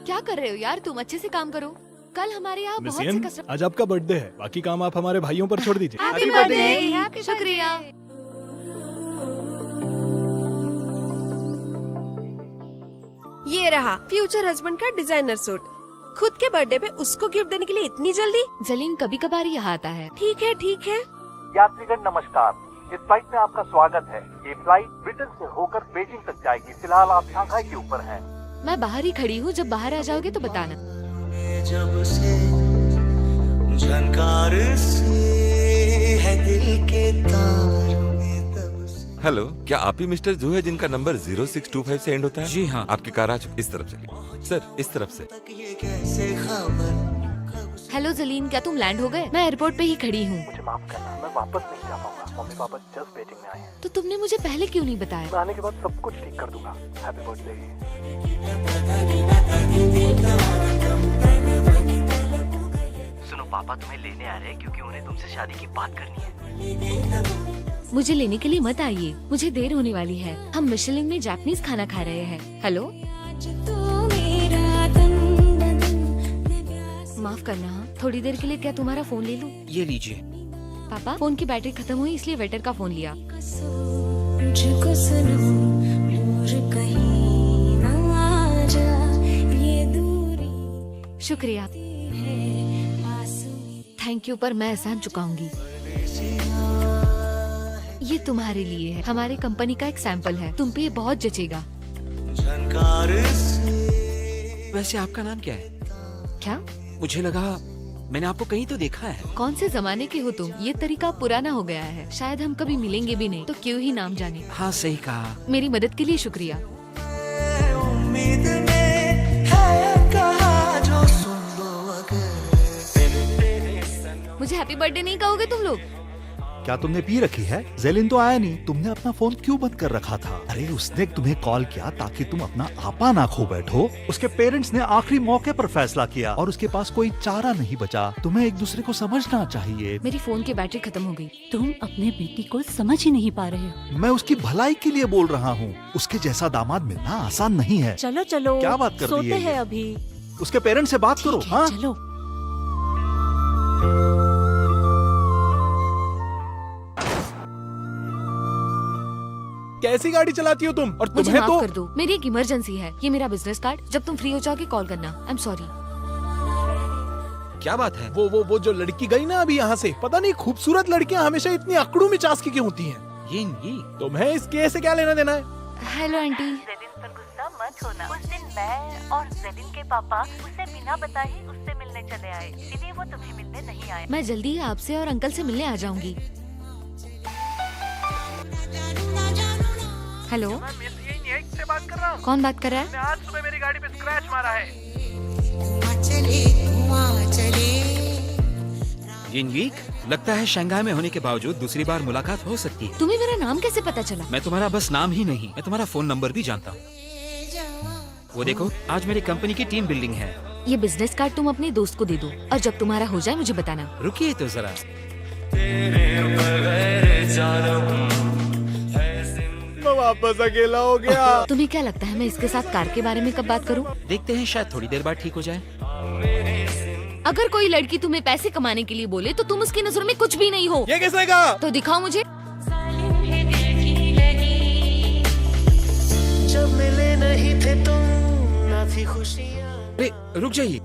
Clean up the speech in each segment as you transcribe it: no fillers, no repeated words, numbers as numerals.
क्या कर रहे हो यार तुम? अच्छे से काम करो। कल हमारे यहाँ बहुत से कस्टमर। आज आपका बर्थडे है, बाकी काम आप हमारे भाइयों पर छोड़ दीजिए। Happy birthday. शुक्रिया। ये रहा फ्यूचर हस्बैंड का डिजाइनर सूट। खुद के बर्थडे पे उसको गिफ्ट देने के लिए इतनी जल्दी? जलीन कभी कभार यहाँ आता है। ठीक है ठीक है। यात्रीगण नमस्कार, इस फ्लाइट में आपका स्वागत है। ये फ्लाइट ब्रिटेन से होकर बीजिंग तक जाएगी। फिलहाल आप शंघाई के ऊपर हैं। मैं बाहर ही खड़ी हूँ, जब बाहर आ जाओगे तो बताना। जब से झनकार से है दिल के तारों में तब से। हेलो, क्या आप ही मिस्टर जू है जिनका नंबर 0625 से एंड होता है? जी हाँ। आपकी कार आज इस तरफ से सर, इस तरफ से। ये कैसे खबर हेलो जलीन, क्या तुम लैंड हो गए? मैं एयरपोर्ट पे ही खड़ी हूँ। मुझे माफ करना, मैं वापस नहीं जा पाऊंगा। मम्मी पापा जस्ट वेटिंग में आए हैं। तो तुमने मुझे पहले क्यों नहीं बताया? मैं आने के बाद सब कुछ ठीक कर दूंगा। Happy birthday. सुनो, पापा तुम्हें लेने आ रहे हैं क्योंकि उन्हें तुमसे शादी की बात करनी है। मुझे लेने के लिए मत आइए, मुझे देर होने वाली है। हम मिशेलिन में जापानीज खाना खा रहे हैं। हेलो, माफ करना, हाँ? थोड़ी देर के लिए क्या तुम्हारा फोन ले लूं? ये लीजिए। पापा, फोन की बैटरी खत्म हुई इसलिए वेटर का फोन लिया। शुक्रिया, थैंक यू, पर मैं एहसान चुकाऊंगी। ये तुम्हारे लिए है, हमारे कंपनी का एक सैंपल है, तुम पे ये बहुत जचेगा। झनकार से। वैसे आपका नाम क्या है? क्या? मुझे लगा मैंने आपको कहीं तो देखा है। कौन से जमाने के हो तुम? ये तरीका पुराना हो गया है, शायद हम कभी मिलेंगे भी नहीं, तो क्यों ही नाम जाने। हाँ सही कहा। मेरी मदद के लिए शुक्रिया। उम्मीद में है कहा जो सुन लो अगर। मुझे हैप्पी बर्थडे नहीं कहोगे तुम लोग? क्या तुमने पी रखी है? जेलिन तो आया नहीं, तुमने अपना फोन क्यों बंद कर रखा था? अरे उसने तुम्हें कॉल किया ताकि तुम अपना आपा ना खो बैठो। उसके पेरेंट्स ने आखिरी मौके पर फैसला किया और उसके पास कोई चारा नहीं बचा। तुम्हें एक दूसरे को समझना चाहिए। मेरी फोन की बैटरी खत्म हो गई। तुम अपने बेटी को समझ ही नहीं पा रहे हो। मैं उसकी भलाई के लिए बोल रहा हूँ। उसके जैसा दामाद मिलना आसान नहीं है। चलो चलो, क्या बात कर रही सोते है ये? हैं अभी। उसके पेरेंट्स से बात करो। ठीक है, हाँ, चलो। कैसी गाड़ी चलाती हो तुम? और मुझे तुम्हें माफ तो कर दो, मेरी एक इमरजेंसी है। ये मेरा बिजनेस कार्ड, जब तुम फ्री हो जाओगे कॉल करना। I am sorry. क्या बात है? वो जो लड़की गई ना अभी यहाँ से, पता नहीं खूबसूरत लड़कियाँ हमेशा इतनी अकड़ू मिजाज की क्यों होती हैं? ये तुम्हें इस केस से क्या लेना देना है? Hello aunty. जेलिन पर गुस्सा मत होना। उस दिन मैं और जेलिन के पापा उसे बिना बताए ही उससे मिलने चले आए, इसलिए वो तुम्हें मिलने नहीं आए। मैं जल्दी ही आपसे और अंकल से मिलने आ जाऊंगी। हेलो, मैं मिस येन से बात कर रहा हूँ। कौन बात कर रहा है? आज सुबह मेरी गाड़ी पे स्क्रैच मारा है। जिनवीक, लगता है शंघाई में होने के बावजूद दूसरी बार मुलाकात हो सकती है। तुम्हें मेरा नाम कैसे पता चला? मैं तुम्हारा बस नाम ही नहीं, मैं तुम्हारा फोन नंबर भी जानता हूँ। वो देखो, आज मेरी कंपनी की टीम बिल्डिंग है। ये बिजनेस कार्ड तुम अपने दोस्त को दे दो और जब तुम्हारा हो जाए मुझे बताना। रुकिए तो जरा। मैं वापस अकेला हो गया। तुम्हें क्या लगता है मैं इसके साथ कार के बारे में कब बात करूं? देखते हैं, शायद थोड़ी देर बाद ठीक हो जाए। अगर कोई लड़की तुम्हें पैसे कमाने के लिए बोले तो तुम उसकी नजरों में कुछ भी नहीं हो। ये किसने कहा? तो दिखाओ मुझे। जब मिले नहीं थे तुम ना थी खुशियाँ। अरे रुक जाइए।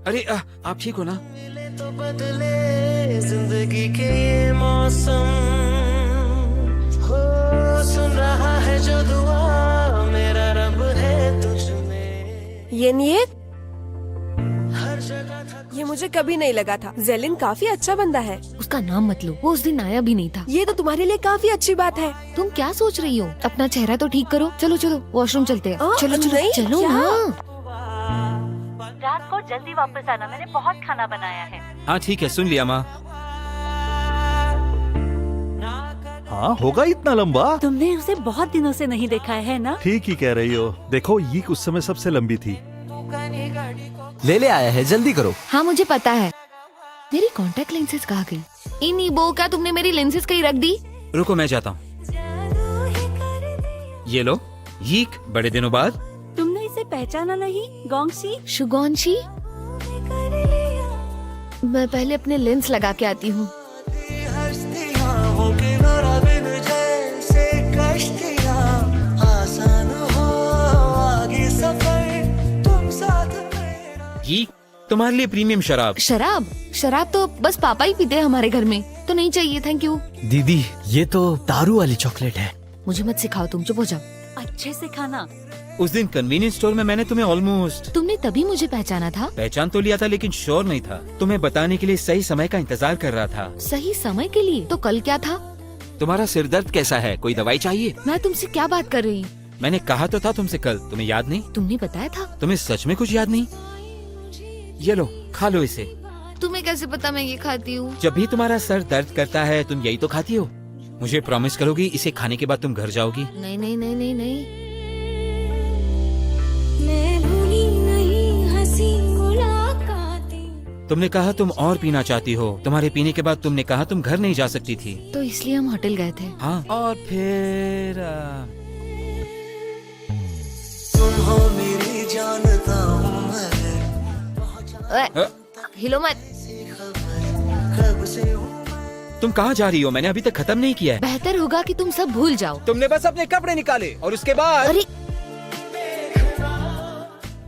अरे आप ठीक हो ना? मिले तो बदले जिंदगी के ये मौसम। हो सुन रहा है जो दुआ मेरा रब है तुझ में। ये हर जगह था। ये मुझे कभी नहीं लगा था। जेलिन काफी अच्छा बंदा है। उसका नाम मत लो, वो उस दिन आया भी नहीं था। ये तो तुम्हारे लिए काफी अच्छी बात है। तुम क्या सोच रही हो? अपना चेहरा तो ठीक करो। चलो चलो वॉशरूम चलते हैं। चलो चलो नहीं, चलो क्या? ना। रात को जल्दी वापस आना, मैंने बहुत खाना बनाया है। हाँ ठीक है, सुन लिया माँ। हाँ, होगा इतना लंबा? तुमने उसे बहुत दिनों से नहीं देखा है ना? ठीक ही कह रही हो। देखो, ये उस समय सबसे लंबी थी। ले आया है, जल्दी करो। हाँ मुझे पता है। मेरी कॉन्टेक्ट लेंसेज कहाँ गई? इनीबो, क्या तुमने मेरी लेंसेज कहीं रख दी? रुको मैं जाता हूँ। ये लो, यीक, बड़े दिनों बाद। तुमने इसे पहले पहचाना नहीं? गोंगशी? शुगोंशी, मैं पहले अपने लेंस लगा के आती हूँ। हस्तियां हो किनारा बिन जैसे कश्तियां, आसान हो आगे सफर तुम साथ मेरा। ये तुम्हारे लिए प्रीमियम शराब। शराब? शराब तो बस पापा ही पीते हैं हमारे घर में, तो नहीं चाहिए, थैंक यू। दीदी ये तो दारू वाली चॉकलेट है। मुझे मत सिखाओ, तुम चुप हो जाओ। अच्छे से खाना। उस दिन कन्वीनियंस स्टोर में मैंने तुम्हें ऑलमोस्ट तुमने तभी मुझे पहचाना था? पहचान तो लिया था लेकिन श्योर नहीं था। तुम्हें बताने के लिए सही समय का इंतजार कर रहा था। सही समय के लिए? तो कल क्या था? तुम्हारा सिर दर्द कैसा है? कोई दवाई चाहिए? मैं तुमसे क्या बात कर रही? मैंने कहा तो था तुमसे कल, तुम्हें याद नहीं? तुमने बताया था। तुम्हें सच में कुछ याद नहीं? ये लो, खा लो इसे। तुम्हें कैसे पता मैं ये खाती हूँ? जब भी तुम्हारा सर दर्द करता है तुम यही तो खाती हो। मुझे प्रॉमिस करोगी इसे खाने के बाद तुम घर जाओगी? नहीं नहीं नहीं नहीं नहीं। मैं भूली नहीं हंसी मुलाकातें। तुमने कहा तुम और पीना चाहती हो। तुम्हारे पीने के बाद तुमने कहा तुम घर नहीं जा सकती थी। तो इसलिए हम होटल गए थे। हाँ, और फिर तुम हो मेरी जानता हूँ मैं, हिलो मत। कब से हूँ तुम कहाँ जा रही हो? मैंने अभी तक खत्म नहीं किया है। बेहतर होगा कि तुम सब भूल जाओ। तुमने बस अपने कपड़े निकाले और उसके बाद अरे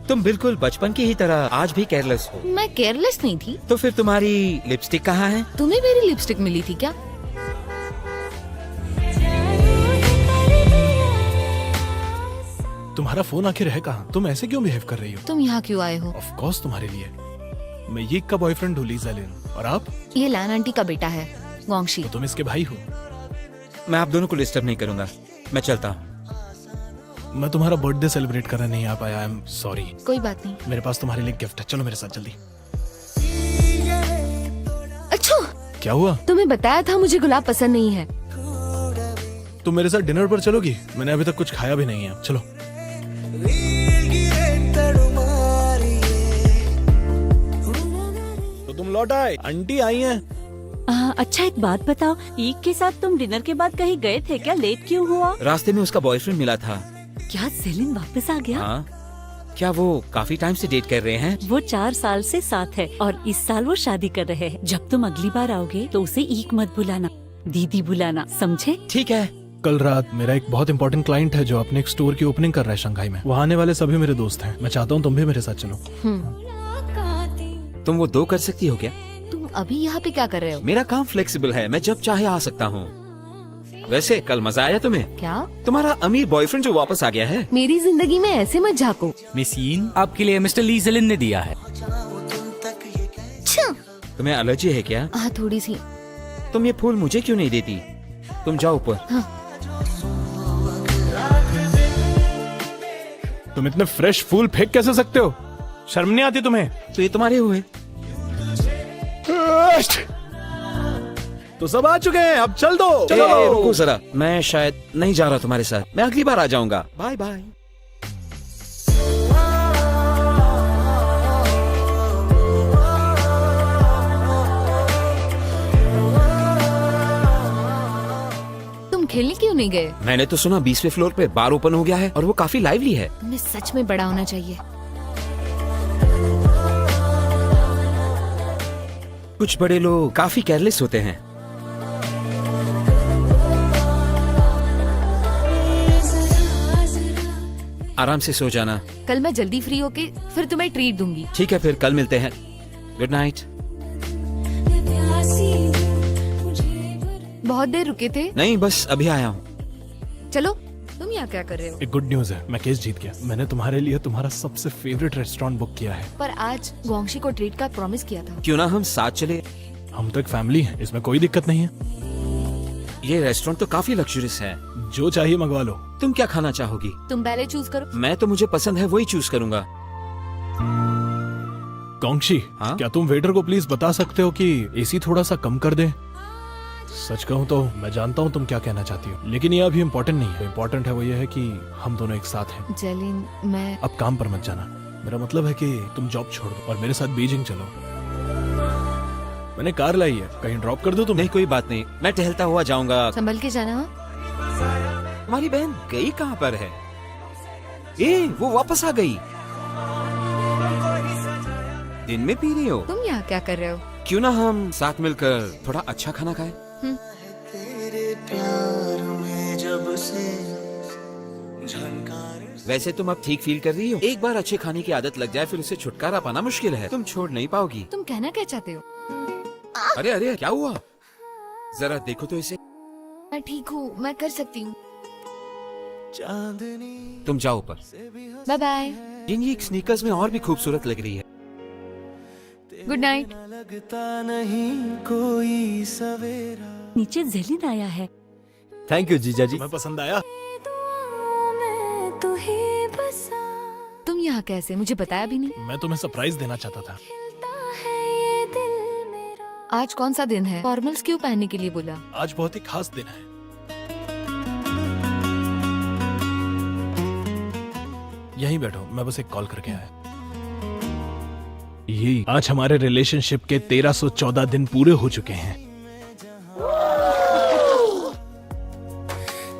तुम बिल्कुल बचपन की ही तरह आज भी केयरलेस हो। मैं केयरलेस नहीं थी। तो फिर तुम्हारी लिपस्टिक कहाँ है? तुम्हें मेरी लिपस्टिक मिली थी क्या? तुम्हारा फोन आखिर है कहाँ? तुम ऐसे क्यों बिहेव कर रही हो? तुम यहाँ क्यों आए हो? ऑफ कोर्स तुम्हारे लिए। मैं ये का बॉयफ्रेंड ढूली ज़ेलिन, और आप? ये लैन आंटी का बेटा है, गोंगशी। तो तुम इसके भाई हो। मैं आप दोनों को डिस्टर्ब नहीं करूंगा, मैं चलता हूँ। मैं तुम्हारा बर्थडे सेलिब्रेट करने नहीं आ पाया, आई एम सॉरी। कोई बात नहीं। मेरे पास तुम्हारे लिए गिफ्ट है, चलो मेरे साथ जल्दी। अच्छा, क्या हुआ? तुम्हें बताया था मुझे गुलाब पसंद नहीं है। तुम मेरे साथ डिनर पर चलोगी? मैंने अभी तक कुछ खाया भी नहीं है, चलो। तो तुम लौट आए? आंटी आई हैं। अच्छा एक बात बताओ, ईद के साथ तुम डिनर के बाद कहीं गए थे क्या? लेट क्यों हुआ? रास्ते में उसका बॉयफ्रेंड मिला था। क्या ज़ेलिन वापस आ गया? हाँ, क्या वो काफी टाइम से डेट कर रहे हैं? वो 4 साल से साथ है और इस साल वो शादी कर रहे हैं। जब तुम अगली बार आओगे तो उसे ईक मत बुलाना, दीदी बुलाना, समझे? ठीक है। कल रात मेरा एक बहुत इंपॉर्टेंट क्लाइंट है जो अपने एक स्टोर की ओपनिंग कर रहा है शंघाई में। वहाँ आने वाले सभी मेरे दोस्त हैं। मैं चाहता हूँ तुम भी मेरे साथ चलो। तुम वो 2 कर सकती हो क्या? तुम अभी यहाँ पे क्या कर रहे हो? मेरा काम फ्लेक्सिबल है, मैं जब चाहे आ सकता हूँ। वैसे कल मजा आया तुम्हें? क्या? तुम्हारा अमीर बॉयफ्रेंड जो वापस आ गया है। मेरी जिंदगी में ऐसे मत झाको। मिस यीन, आपके लिए मिस्टर ली ज़ेलिन ने दिया है। अच्छा। तुम्हें एलर्जी है क्या? हाँ, थोड़ी सी। तुम ये फूल मुझे क्यों नहीं देती? तुम जाओ ऊपर। हाँ। तुम इतने फ्रेश फूल फेंक कैसे सकते हो? शर्म नहीं आती तुम्हें? तो ये तुम्हारे हुए। तो सब आ चुके हैं, अब चल दो। चलो। रुको जरा, मैं शायद नहीं जा रहा तुम्हारे साथ। मैं अगली बार आ जाऊंगा। Bye bye. तुम खेलने क्यों नहीं गए? मैंने तो सुना 20वें फ्लोर पे बार ओपन हो गया है और वो काफी लाइवली है। तुम्हें सच में बड़ा होना चाहिए। कुछ बड़े लोग काफी केयरलेस होते हैं। आराम से सो जाना। कल मैं जल्दी फ्री होके फिर तुम्हें ट्रीट दूंगी। ठीक है, फिर कल मिलते हैं। Good night. बहुत देर रुके थे? नहीं, बस अभी आया हूँ। चलो, तुम यहाँ क्या कर रहे हो? एक गुड न्यूज है, मैं केस जीत गया। मैंने तुम्हारे लिए तुम्हारा सबसे फेवरेट रेस्टोरेंट बुक किया है। पर आज गोंगशी को ट्रीट का प्रॉमिस किया था। क्यों ना हम साथ चले? हम तो एक फैमिली है, इसमें कोई दिक्कत नहीं है। ये रेस्टोरेंट तो काफी लग्जरियस है। जो चाहिए मंगवा लो। तुम क्या खाना चाहोगी? तुम पहले चूज करो। मैं तो मुझे पसंद है वही चूज करूंगा। गोंगशी, हाँ? क्या तुम वेटर को प्लीज बता सकते हो कि एसी थोड़ा सा कम कर दे? सच कहूँ तो मैं जानता हूँ तुम क्या कहना चाहती हो, लेकिन ये अभी इम्पोर्टेंट नहीं है। इम्पोर्टेंट है वो ये है कि हम दोनों एक साथ हैं। जेलिन, मैं अब काम पर मत जाना। मेरा मतलब है कि तुम जॉब छोड़ दो और मेरे साथ बीजिंग चलो। मैंने कार लाई है, कहीं ड्रॉप कर दो तुम? नहीं, कोई बात नहीं, मैं टहलता हुआ जाऊंगा। संभल के जाना। हमारी बहन गई कहाँ पर है? ए, वो वापस आ गई। दिन में पी रही हो? तुम यहाँ क्या कर रहे हो? क्यों ना हम साथ मिलकर थोड़ा अच्छा खाना खाएं? तेरे प्यार में जब से झनकार वैसे तुम अब ठीक फील कर रही हो? एक बार अच्छे खाने की आदत लग जाए फिर उससे छुटकारा पाना मुश्किल है। तुम छोड़ नहीं पाओगी। तुम कहना क्या चाहते हो? अरे अरे क्या हुआ? जरा देखो तो इसे। मैं ठीक हूँ, मैं कर सकती हूँ। चांदनी तुम जाओ ऊपर। Bye bye. ये स्नीकर्स में और भी खूबसूरत लग रही है। Good night. लगता नहीं कोई सवेरा। नीचे जेलिन आया है। थैंक यू जीजा जी। तुम्हें पसंद आया? तुम यहाँ कैसे? मुझे बताया भी नहीं। मैं तुम्हें सरप्राइज देना चाहता था। आज कौन सा दिन है? फॉर्मल्स क्यों पहनने के लिए बोला? आज बहुत ही खास दिन है। यहीं बैठो, मैं बस एक कॉल करके आया। ये आज हमारे रिलेशनशिप के 1314 दिन पूरे हो चुके हैं।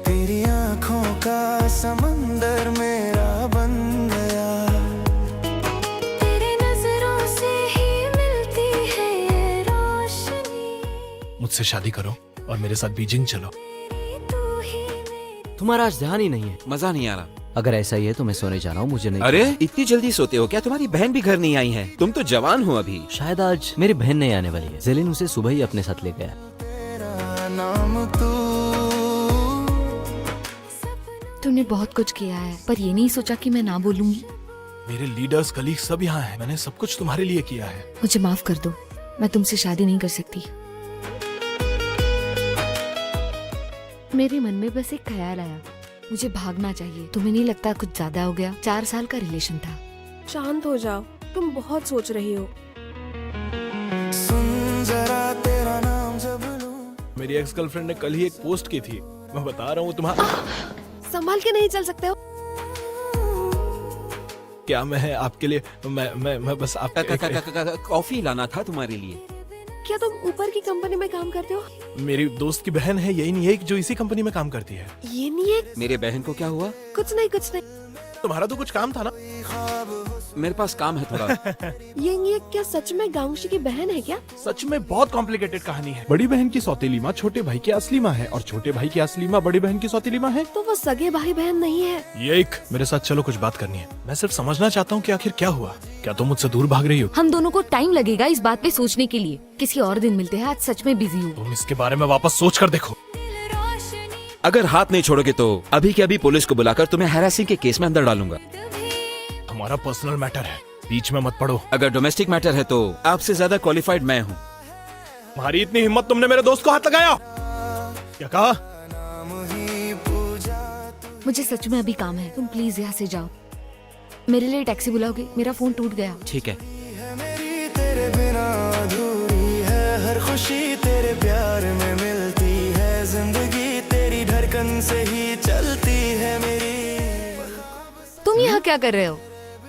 तेरी आंखों का समंदर मेरा बन गया। तेरी नजरों से ही मिलती है ये रोशनी। मुझसे शादी करो और मेरे साथ बीजिंग चलो। तुम्हारा आज ध्यान ही नहीं है। मजा नहीं आ रहा। अगर ऐसा ही है तो मैं सोने जा रहा हूँ, मुझे नहीं। अरे इतनी जल्दी सोते हो क्या? तुम्हारी बहन भी घर नहीं आई है। तुम तो जवान हो अभी। शायद आज मेरी बहन नहीं आने वाली है। जेलिन उसे सुबह ही अपने साथ ले गया। तेरा नाम तू। तुमने बहुत कुछ किया है, पर ये नहीं सोचा कि मैं ना बोलूंगी। मेरे लीडर्स, कलीग सब यहाँ हैं। मैंने सब कुछ तुम्हारे लिए किया है। मुझे माफ कर दो, मैं तुमसे शादी नहीं कर सकती। मेरे मन में बस एक ख्याल आया, मुझे भागना चाहिए। तुम्हें नहीं लगता कुछ ज्यादा हो गया? 4 साल का रिलेशन था। शांत हो जाओ, तुम बहुत सोच रही हो। सुन जरा तेरा नाम जब लूं। मेरी एक्स गर्लफ्रेंड ने कल ही एक पोस्ट की थी। मैं बता रहा हूँ तुम्हारा। संभाल के नहीं चल सकते हो? क्या मैं आपके लिए मैं बस आपका कॉफी लाना था तुम्हारे लिए। क्या तुम ऊपर की कंपनी में काम करते हो? मेरी दोस्त की बहन है, यही नहीं है जो इसी कंपनी में काम करती है। ये नहीं है। मेरे बहन को क्या हुआ? कुछ नहीं कुछ नहीं। तुम्हारा तो कुछ काम था ना? मेरे पास काम है थोड़ा। ये क्या सच में गांगशी की बहन है क्या? सच में बहुत कॉम्प्लिकेटेड कहानी है। बड़ी बहन की सौतेली माँ छोटे भाई की असली माँ है और छोटे भाई की असली माँ बड़ी बहन की सौतेली माँ है। तो वो सगे भाई बहन नहीं है। ये एक मेरे साथ चलो, कुछ बात करनी है। मैं सिर्फ समझना चाहता हूँ कि आखिर क्या हुआ। क्या तुम मुझसे दूर भाग रही हो? हम दोनों को टाइम लगेगा इस बात पे सोचने के लिए। किसी और दिन मिलते हैं, आज सच में बिजी हूँ। तुम इसके बारे में वापस सोच कर देखो। अगर हाथ नहीं छोड़ोगे तो अभी के अभी पुलिस को बुलाकर तुम्हें हैरेसिंग के केस में अंदर डालूंगा। हमारा पर्सनल मैटर है, बीच में मत पड़ो। अगर डोमेस्टिक मैटर है तो आपसे ज्यादा क्वालिफाइड मैं हूँ। तुम्हारी इतनी हिम्मत, तुमने मेरे दोस्त को हाथ लगाया? क्या कहा? मुझे सच में अभी काम है, तुम प्लीज यहाँ से जाओ। मेरे लिए टैक्सी बुलाओगे? मेरा फोन टूट गया। ठीक है। मेरी तेरे बिना अधूरी है, हर खुशी तेरे प्यार में मिलती है, जिंदगी तेरी धड़कन से ही चलती है मेरी। तुम यहाँ क्या कर रहे हो?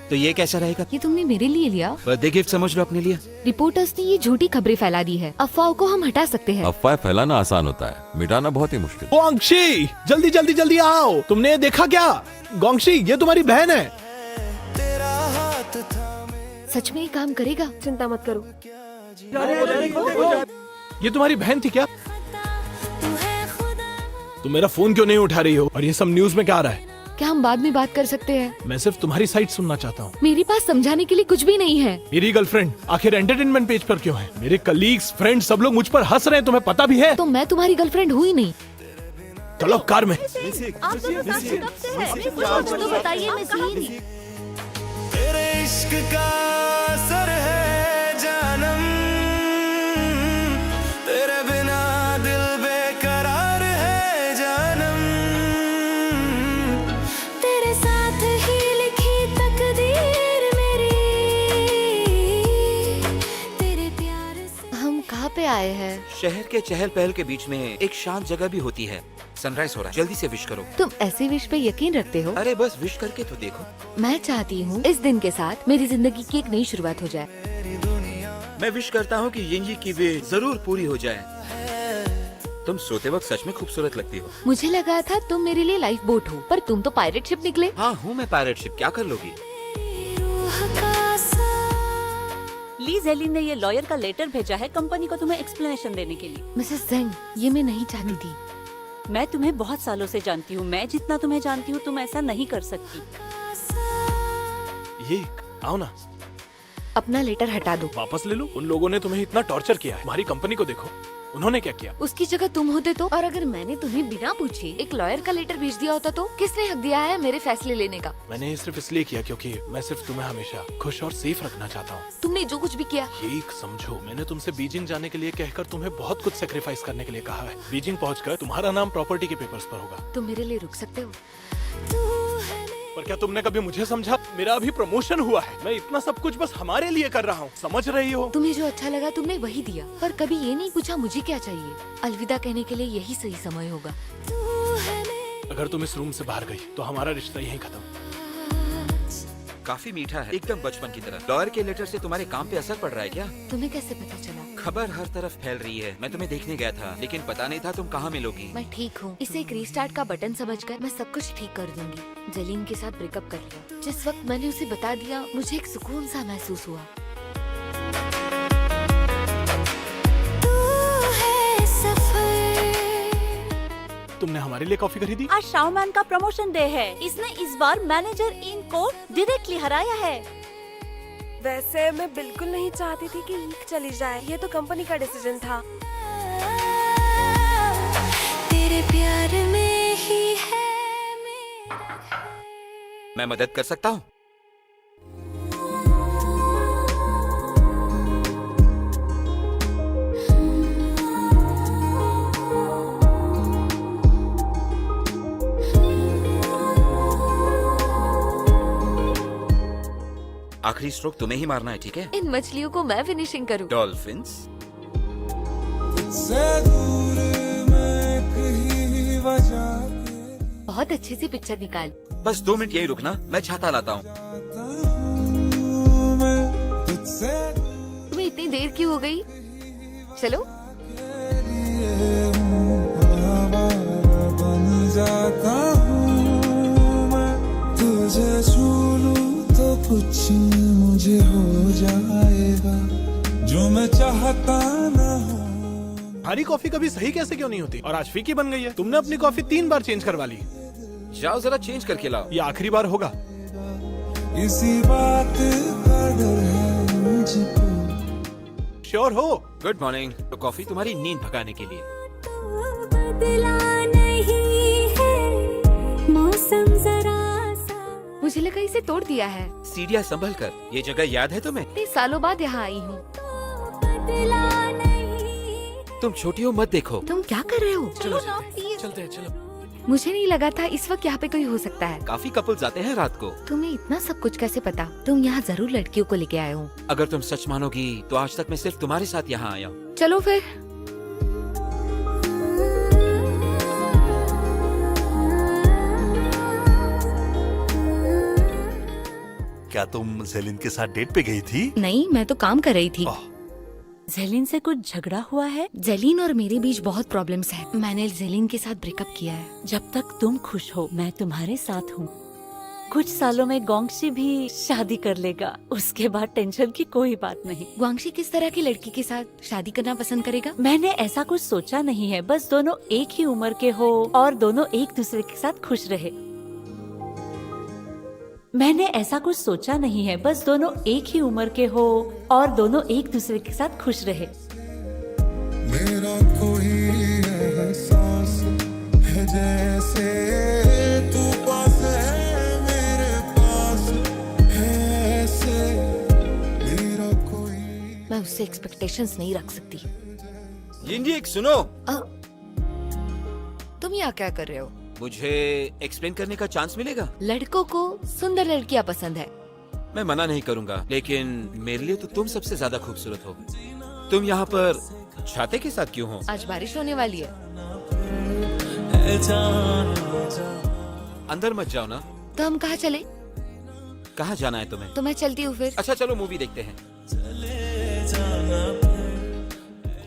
तो ये कैसा रहेगा? ये तुमने मेरे लिए लिया? बर्थडे गिफ्ट समझ लो अपने लिए। रिपोर्टर्स ने ये झूठी खबरें फैला दी है। अफवाहों को हम हटा सकते हैं। अफवाह फैलाना आसान होता है, मिटाना बहुत ही मुश्किल। गोंगशी, जल्दी जल्दी जल्दी आओ। तुमने ये देखा क्या? गोंगशी, ये तुम्हारी बहन है। तेरा हाथ था सच में ये काम करेगा? चिंता मत करो। ये तुम्हारी बहन थी क्या? तुम मेरा फोन क्यों नहीं उठा रही हो? और ये सब न्यूज में क्या आ रहा है? क्या हम बाद में बात कर सकते हैं? मैं सिर्फ तुम्हारी साइड सुनना चाहता हूँ। मेरे पास समझाने के लिए कुछ भी नहीं है। मेरी गर्लफ्रेंड आखिर एंटरटेनमेंट पेज पर क्यों है? मेरे कलीग्स, फ्रेंड्स सब लोग मुझ पर हंस रहे हैं, तुम्हें पता भी है? तो मैं तुम्हारी गर्लफ्रेंड हुई नहीं। चलो कार में। आप दोनों साथ में कब से हैं? कुछ तो बताइए, मैं सीन। तेरे इश्क का असर है जानम, तेरे बिना दिल बेकरार है जानम, तेरे साथ ही लिखी तकदीर मेरी, तेरे प्यार से। हम कहाँ पे आए हैं? शहर के चहल पहल के बीच में एक शांत जगह भी होती है। सनराइज हो रहा है, जल्दी से विश करो। तुम ऐसे विश पे यकीन रखते हो? अरे बस विश करके तो देखो। मैं चाहती हूँ इस दिन के साथ मेरी जिंदगी की एक नई शुरुआत हो जाए। मैं विश करता हूँ कि यिंजी की विश जरूर पूरी हो जाए। तुम सोते वक्त सच में खूबसूरत लगती हो। मुझे लगा था तुम मेरे लिए लाइफ बोट हो, पर तुम तो पायरेट शिप निकले। हाँ हूँ मैं पायरेट शिप, क्या कर लोगी? ली जेलिन ने ये लॉयर का लेटर भेजा है कंपनी को तुम्हें एक्सप्लेनेशन देने के लिए। मिसेस जेंग, ये मैं नहीं चाहती थी। मैं तुम्हें बहुत सालों से जानती हूँ, मैं जितना तुम्हें जानती हूँ तुम ऐसा नहीं कर सकती। ये आओ ना, अपना लेटर हटा दो। वापस ले लो। उन लोगों ने तुम्हें इतना टॉर्चर किया है, हमारी कंपनी को देखो, उन्होंने क्या किया। उसकी जगह तुम होते तो, और अगर मैंने तुम्हें बिना पूछे एक लॉयर का लेटर भेज दिया होता तो किसने हक दिया है मेरे फैसले लेने का? मैंने ये सिर्फ इसलिए किया क्योंकि मैं सिर्फ तुम्हें हमेशा खुश और सेफ रखना चाहता हूँ। तुमने जो कुछ भी किया, ये समझो, मैंने तुमसे बीजिंग जाने के लिए कहकर तुम्हें बहुत कुछ सेक्रीफाइस करने के लिए कहा है। बीजिंग पहुंचकर तुम्हारा नाम प्रॉपर्टी के पेपर्स पर होगा। तुम मेरे लिए रुक सकते हो? पर क्या तुमने कभी मुझे समझा? मेरा अभी प्रमोशन हुआ है, मैं इतना सब कुछ बस हमारे लिए कर रहा हूँ, समझ रही हो? तुम्हें जो अच्छा लगा तुमने वही दिया, पर कभी ये नहीं पूछा मुझे क्या चाहिए। अलविदा कहने के लिए यही सही समय होगा। अगर तुम इस रूम से बाहर गई तो हमारा रिश्ता यहीं खत्म। काफी मीठा है, एकदम बचपन की तरह। लॉयर के लेटर से तुम्हारे काम पे असर पड़ रहा है क्या? तुम्हें कैसे पता चला? खबर हर तरफ फैल रही है। मैं तुम्हें देखने गया था, लेकिन पता नहीं था तुम कहाँ मिलोगी। मैं ठीक हूँ। इसे एक रीस्टार्ट का बटन समझकर मैं सब कुछ ठीक कर दूंगी। जेलिन के साथ ब्रेकअप कर लिया। जिस वक्त मैंने उसे बता दिया मुझे एक सुकून सा महसूस हुआ। तुमने हमारे लिए कॉफी खरीदी? आज शाओमैन का प्रमोशन डे है, इसने इस बार मैनेजर इन को डायरेक्टली हराया है। वैसे मैं बिल्कुल नहीं चाहती थी कि लीक चली जाए, ये तो कंपनी का डिसीजन था। तेरे प्यार में ही है मैं मदद कर सकता हूँ? आखिरी स्ट्रोक तुम्हें ही मारना है, ठीक है? इन मछलियों को मैं फिनिशिंग करूँ? डॉल्फिन्स। बहुत अच्छी सी पिक्चर निकाल। बस 2 मिनट यही रुकना, मैं छाता लाता हूँ। तुम्हें इतनी देर क्यों हो गई? चलो। तुझे छू लूं तो कुछ मुझे हो जाएगा जो मैं चाहता ना हो। हमारी कॉफी कभी सही कैसे क्यों नहीं होती और आज फीकी बन गई है? तुमने अपनी कॉफी 3 बार चेंज करवा ली। जाओ जरा चेंज करके लाओ। ये आखिरी बार होगा। इसी बात का डर है मुझको। श्योर हो? Good morning. तो कॉफी तुम्हारी नींद भगाने के लिए। बदला नहीं है मौसम जरा सा। मुझे लगा इसे तोड़ दिया है। सीढ़ियाँ संभल कर। ये जगह याद है तुम्हें? इतने सालों बाद यहाँ आई हूँ। तुम छोटी हो, मत देखो। तुम क्या कर रहे हो? चलो चलते हैं, चलो। मुझे नहीं लगा था इस वक्त यहाँ पे कोई हो सकता है। काफी कपल्स आते हैं रात को। तुम्हें इतना सब कुछ कैसे पता? तुम यहाँ जरूर लड़कियों को लेके आए हो। अगर तुम सच मानोगी तो आज तक मैं सिर्फ तुम्हारे साथ यहाँ आया हूँ। चलो फिर। क्या तुम जेलिन के साथ डेट पे गई थी? नहीं, मैं तो काम कर रही थी। जेलिन से कुछ झगड़ा हुआ है? जेलिन और मेरे बीच बहुत प्रॉब्लम्स है। मैंने जेलिन के साथ ब्रेकअप किया है। जब तक तुम खुश हो मैं तुम्हारे साथ हूँ। कुछ सालों में गोंगशी भी शादी कर लेगा, उसके बाद टेंशन की कोई बात नहीं। ग्वांगशी किस तरह की लड़की के साथ शादी करना पसंद करेगा? मैंने ऐसा कुछ सोचा नहीं है, बस दोनों एक ही उम्र के हो और दोनों एक दूसरे के साथ खुश रहे। मैंने ऐसा कुछ सोचा नहीं है, बस दोनों एक ही उम्र के हो और दोनों एक दूसरे के साथ खुश रहे। मेरा कोई एहसास है जैसे तू पास है मेरे पास है ऐसे मेरा कोई। मैं उससे एक्सपेक्टेशंस नहीं रख सकती। जिंजी एक सुनो। तुम यहाँ क्या कर रहे हो? मुझे एक्सप्लेन करने का चांस मिलेगा? लड़कों को सुंदर लड़कियाँ पसंद है। मैं मना नहीं करूँगा, लेकिन मेरे लिए तो तुम सबसे ज्यादा खूबसूरत हो। तुम यहाँ पर छाते के साथ क्यों हो? आज बारिश होने वाली है। अंदर मत जाओ ना। तो हम कहाँ चले? कहाँ जाना है तुम्हें? तो मैं चलती हूँ फिर। अच्छा चलो मूवी देखते हैं।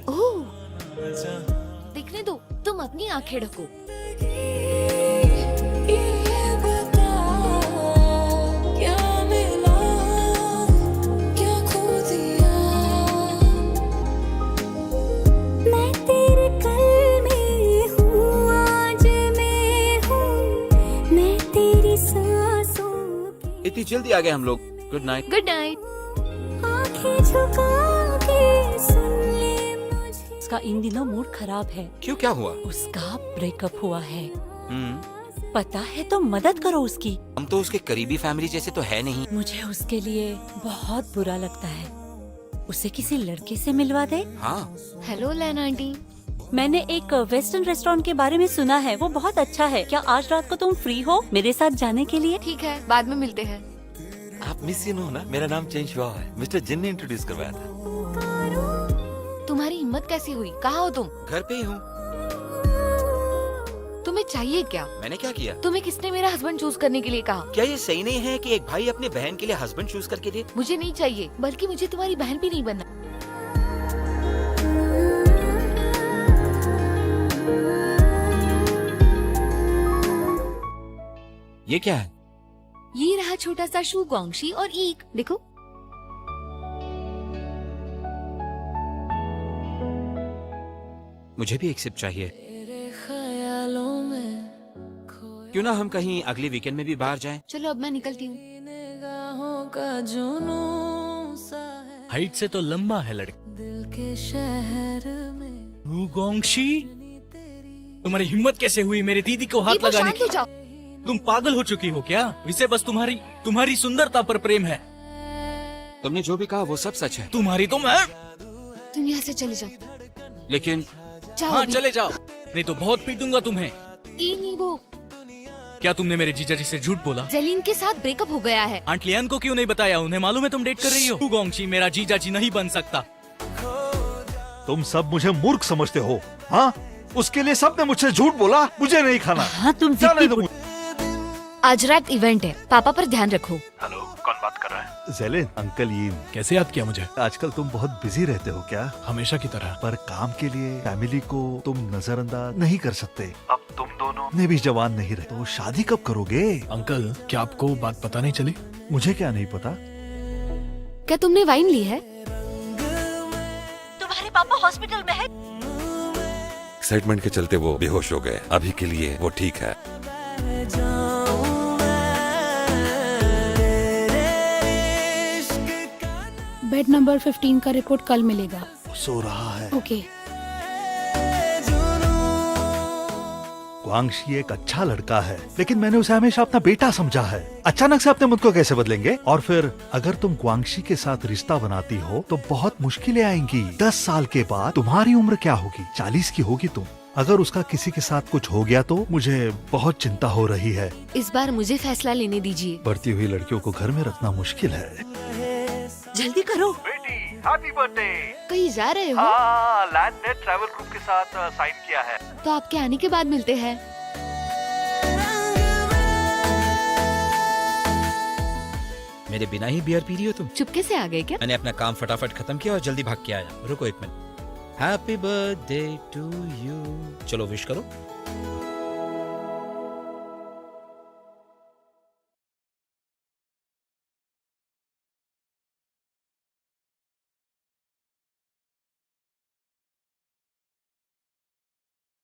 ओह, दिखने दो, तुम अपनी आंखें ढको। क्या मिला क्या खो दिया कितनी जल्दी आ गए हम लोग। Good night. Good night. उसका इन दिनों मूड खराब है। क्यों, क्या हुआ? उसका ब्रेकअप हुआ है। हम्म, पता है तो मदद करो उसकी। हम तो उसके करीबी फैमिली जैसे तो है नहीं। मुझे उसके लिए बहुत बुरा लगता है। उसे किसी लड़के से मिलवा दे। हाँ, हेलो लैन आंटी। मैंने एक वेस्टर्न रेस्टोरेंट के बारे में सुना है, वो बहुत अच्छा है। क्या आज रात को तुम फ्री हो मेरे साथ जाने के लिए? ठीक है, बाद में मिलते हैं। आप मिस यू नो ना, मेरा नाम चेंज हुआ है। मिस्टर जिन ने इंट्रोड्यूस करवाया था। तुम्हारी हिम्मत कैसी हुई? कहाँ हो तुम? घर पे ही हूँ। तुम्हें चाहिए क्या? मैंने क्या किया? तुम्हें किसने मेरा हस्बैंड चूज करने के लिए कहा? क्या ये सही नहीं है कि एक भाई अपने बहन के लिए हस्बैंड चूज करके दे? मुझे नहीं चाहिए, बल्कि मुझे तुम्हारी बहन भी नहीं बनना। ये क्या है? ये रहा छोटा सा शू गोंगशी और ईक, देखो। मुझे भी एक सिप चाहिए। क्यों ना हम कहीं अगले वीकेंड में भी बाहर जाएं? चलो अब मैं निकलती हूँ। हाइट से तो लंबा है लड़का। गोंगशी, तुम्हारी हिम्मत कैसे हुई मेरी दीदी को हाथ लगाने शांत हो की? जाओ। तुम पागल हो चुकी हो क्या? इसे बस तुम्हारी सुंदरता पर प्रेम है। तुमने जो भी कहा वो सब सच है। तुम्हारी तो मैं। तुम यहाँ से चले जाओ। लेकिन जाओ हाँ अभी। चले जाओ, नहीं तो बहुत पीटूंगा तुम्हें। ये नहीं वो। क्या तुमने मेरे जीजा जी से झूठ बोला? जेलिन के साथ ब्रेकअप हो गया है। आंट लियान को क्यों नहीं बताया? उन्हें मालूम है तुम डेट कर रही हो। गोंगशी मेरा जीजा जी नहीं बन सकता। तुम सब मुझे मूर्ख समझते हो, हाँ? उसके लिए सबने मुझसे झूठ बोला, मुझे नहीं खाना। हाँ तुम जाने जिद्दी दो हो। मुझे। आज रात इवेंट है, पापा पर ध्यान रखो। हेलो, कौन बात कर रहा है? जेलिन, अंकल यीन। कैसे याद किया मुझे? आजकल तुम बहुत बिजी रहते हो क्या? हमेशा की तरह। पर काम के लिए फैमिली को तुम नजरअंदाज नहीं कर सकते। अब तुम दोनों ने भी जवान नहीं रहे तो शादी कब करोगे? अंकल, क्या आपको बात पता नहीं चली? मुझे क्या नहीं पता। क्या तुमने वाइन ली है? तुम्हारे पापा हॉस्पिटल में है। एक्साइटमेंट के चलते वो बेहोश हो गए। अभी के लिए वो ठीक है। बेड नंबर 15 का रिपोर्ट कल मिलेगा। सो रहा है। ओके। ग्वांगशी एक अच्छा लड़का है, लेकिन मैंने उसे हमेशा अपना बेटा समझा है। अचानक से अपने मुझ को कैसे बदलेंगे? और फिर अगर तुम ग्वांगशी के साथ रिश्ता बनाती हो तो बहुत मुश्किलें आएंगी। 10 साल के बाद तुम्हारी उम्र क्या होगी? 40 की होगी तुम। अगर उसका किसी के साथ कुछ हो गया तो मुझे बहुत चिंता हो रही है। इस बार मुझे फैसला लेने दीजिए। बढ़ती हुई लड़कियों को घर में रखना मुश्किल है। जल्दी करो। बेटी, हैप्पी बर्थडे। कहीं जा रहे हो? हाँ, लैंड ने ट्रैवल ग्रुप के साथ साइन किया है। तो आपके आने के बाद मिलते हैं। मेरे बिना ही बियर पी रही हो तुम? चुपके से आ गए क्या? मैंने अपना काम फटाफट खत्म किया और जल्दी भाग के आया। रुको एक minute. Happy birthday to you. चलो विश करो।